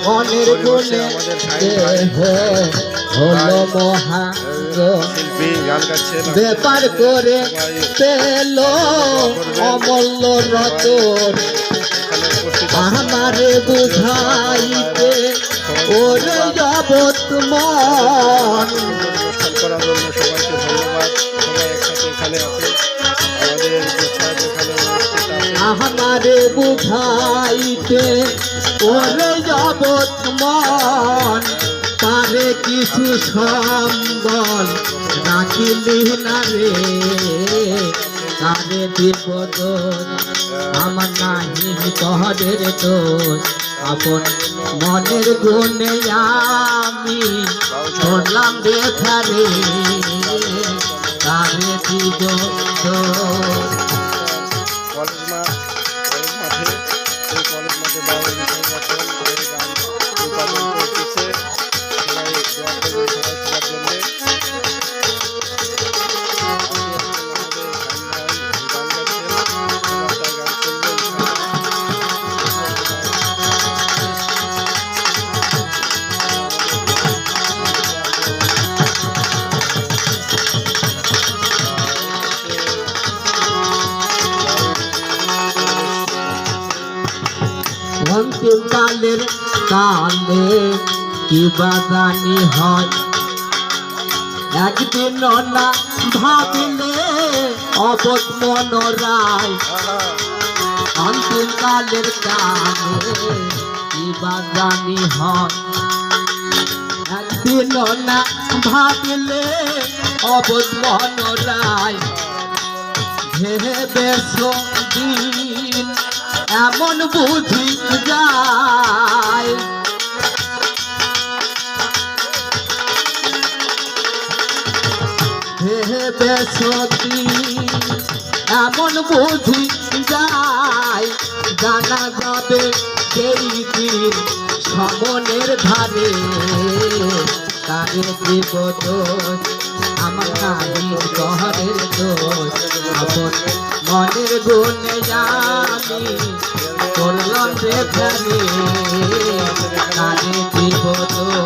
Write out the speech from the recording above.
মনের গুণে হলো মহান ব্যাপার করে পেল অমূল্য রতন আমারে বুঝাইতে ওরে জগৎ মন আমারে বুঝাইতে ওরে জগৎ মন তারে কিছু সম্বল রাখিলি না রে তারে বিপদ আমার নাহি তহরের দোষ আপন মনের গুণে আমি করলাম দেখা রে তারে দিব অন্তিম কালের কালে কি বাগানি হয় একদিন না ভাবিলে অবধ মনোরায় অন্তিম কালের কালে কি বাগানি হয় একদিন না ভাবিলে অবধ মনোরায় ভেবে দিন এমন বুঝি যায় ভেবে সতী এমন বুঝি যায় জানা যাবে সেই দিন সমনের ধারে তারে দিব দোষ আমার নাহি তহরের দোষ আপন মনের গুণে আমি করলাম রে প্রাণী তারে দিব দোষ